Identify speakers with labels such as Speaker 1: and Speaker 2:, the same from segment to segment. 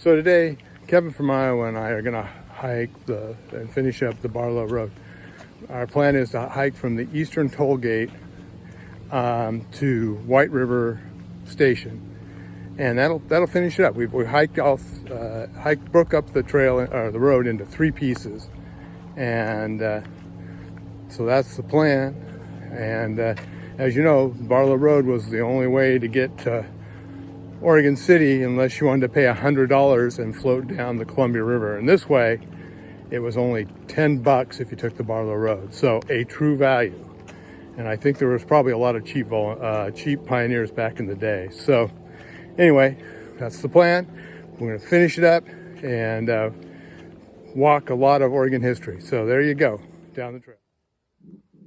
Speaker 1: So today, Kevin from Iowa and I are going to hike and finish up the Barlow Road. Our plan is to hike from the Eastern Tollgate to White River Station, and that'll finish it up. We broke up the trail or the road into 3 pieces, and so that's the plan. And as you know, Barlow Road was the only way to get to Oregon City unless you wanted to pay $100 and float down the Columbia River. And this way, it was only $10 if you took the Barlow Road. So a true value. And I think there was probably a lot of cheap pioneers back in the day. So anyway, that's the plan. We're going to finish it up and walk a lot of Oregon history. So there you go, down the trail.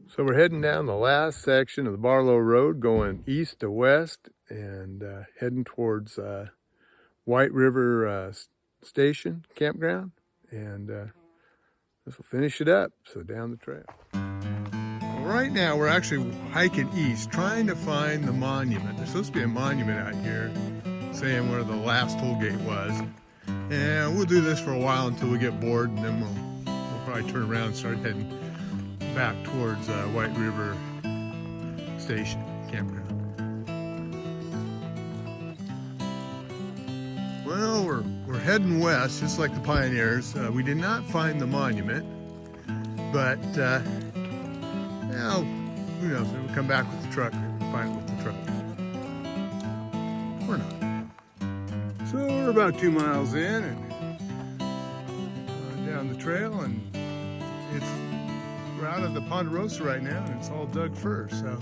Speaker 1: So we're heading down the last section of the Barlow Road, going east to west and heading towards White River Station Campground. And this will finish it up, so down the trail. Well, right now we're actually hiking east, trying to find the monument. There's supposed to be a monument out here saying where the last toll gate was. And we'll do this for a while until we get bored, and then we'll probably turn around and start heading back towards White River Station Campground. Well, we're heading west, just like the pioneers. We did not find the monument, but now who knows? Maybe we'll come back with the truck and find it with the truck. Or not. So we're about 2 miles in and down the trail, and we're out of the Ponderosa right now, and it's all dug fir. So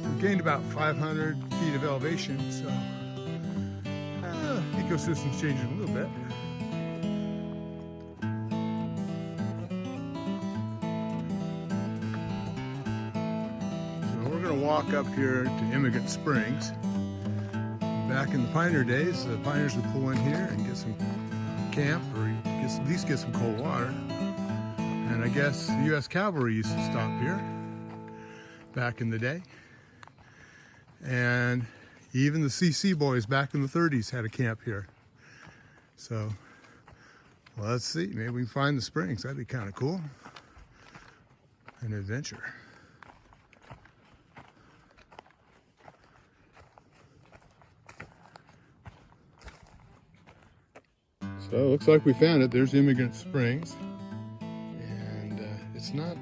Speaker 1: we've gained about 500 feet of elevation. So ecosystem's changing a little bit. So we're going to walk up here to Immigrant Springs. Back in the pioneer days, the pioneers would pull in here and get some camp, or at least get some cold water. And I guess the U.S. Cavalry used to stop here back in the day. And even the CC boys back in the 30s had a camp here. So, well, let's see. Maybe we can find the springs. That'd be kind of cool. An adventure. So it looks like we found it. There's Immigrant Springs. It's not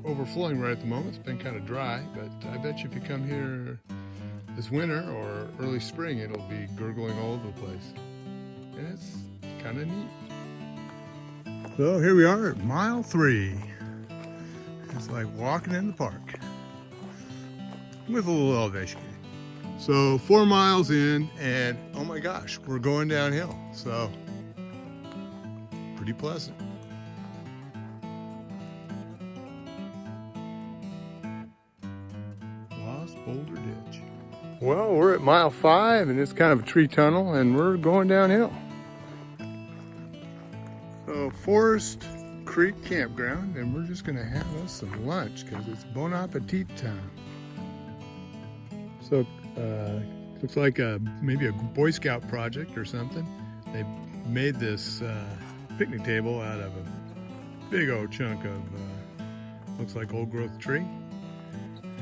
Speaker 1: overflowing right at the moment. It's been kind of dry, but I bet you if you come here this winter or early spring, it'll be gurgling all over the place. And it's kind of neat. So here we are at mile 3. It's like walking in the park with a little elevation. So 4 miles in, and oh my gosh, we're going downhill. So pretty pleasant. Boulder Ditch. Well, we're at mile 5, and it's kind of a tree tunnel, and we're going downhill. So Forest Creek Campground, and we're just going to have us some lunch because it's Bon Appetit time. So looks like maybe a Boy Scout project or something. They made this picnic table out of a big old chunk of looks like old growth tree.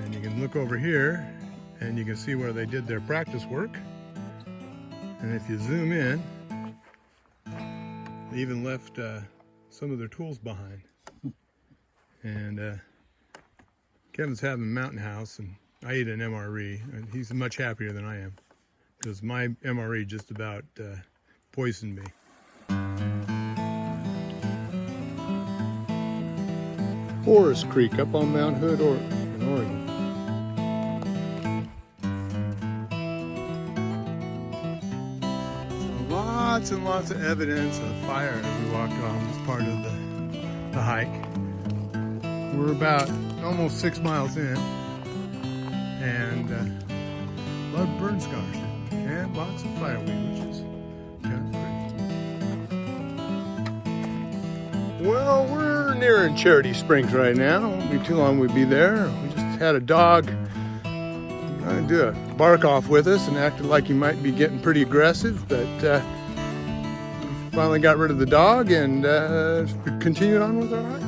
Speaker 1: And you can look over here and you can see where they did their practice work. And if you zoom in, they even left some of their tools behind. And Kevin's having a mountain house, and I ate an MRE, and he's much happier than I am because my MRE just about poisoned me. Forest Creek up on Mount Hood, in Oregon. Lots and lots of evidence of fire as we walk on this part of the hike. We're about almost 6 miles in, and a lot of burn scars and lots of fireweed, which is kind of pretty. Well, we're nearing Charity Springs right now. It won't be too long we'll be there. We just had a dog trying to do a bark off with us and acted like he might be getting pretty aggressive, but finally got rid of the dog and continued on with our hike.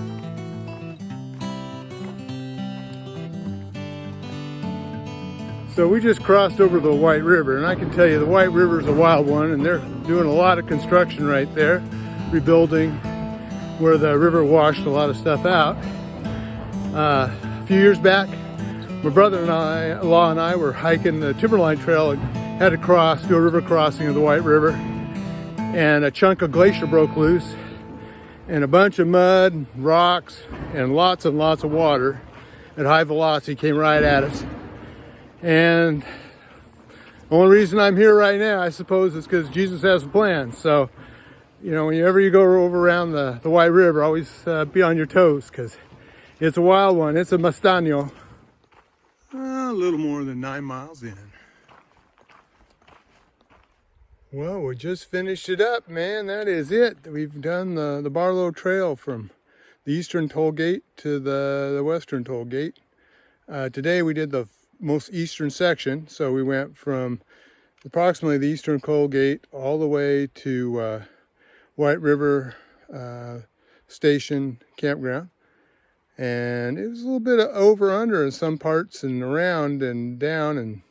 Speaker 1: So we just crossed over the White River, and I can tell you the White River is a wild one, and they're doing a lot of construction right there, rebuilding where the river washed a lot of stuff out. A few years back, my brother-in-law and I were hiking the Timberline Trail and had to do a river crossing of the White River, and a chunk of glacier broke loose, and a bunch of mud, rocks, and lots of water at high velocity came right at us. And the only reason I'm here right now, I suppose, is because Jesus has a plan. So, you know, whenever you go over around the White River, always be on your toes, because it's a wild one. It's a Mustano. A little more than 9 miles in. Well, we just finished it up, man. That is it. We've done the Barlow Trail from the Eastern Tollgate to the Western Tollgate. Today we did the most eastern section, so we went from approximately the Eastern Tollgate all the way to White River Station Campground, and it was a little bit of over under in some parts and around and down and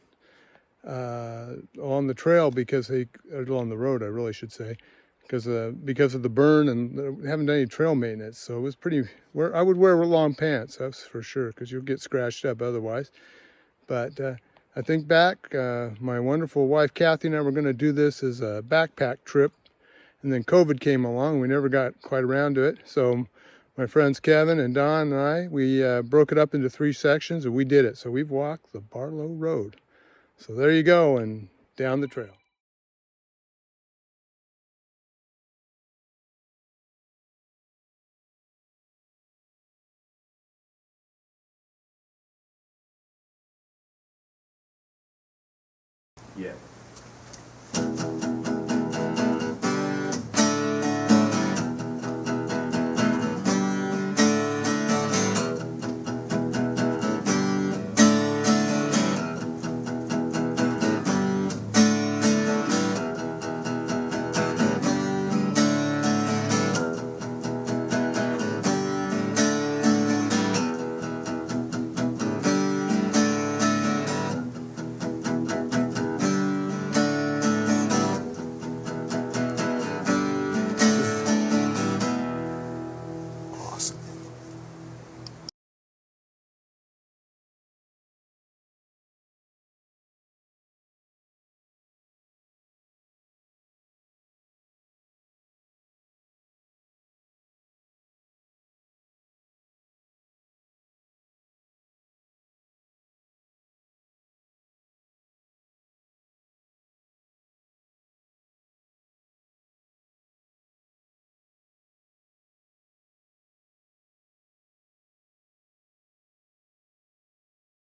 Speaker 1: on the trail along the road, I really should say, because of the burn, and haven't done any trail maintenance. So it was I would wear long pants, that's for sure, because you'll get scratched up otherwise. But I think back, my wonderful wife Kathy and I were going to do this as a backpack trip, and then COVID came along. We never got quite around to it. So my friends Kevin and Don and I, we broke it up into 3 sections, and we did it. So we've walked the Barlow Road. So there you go, and down the trail.
Speaker 2: Yeah.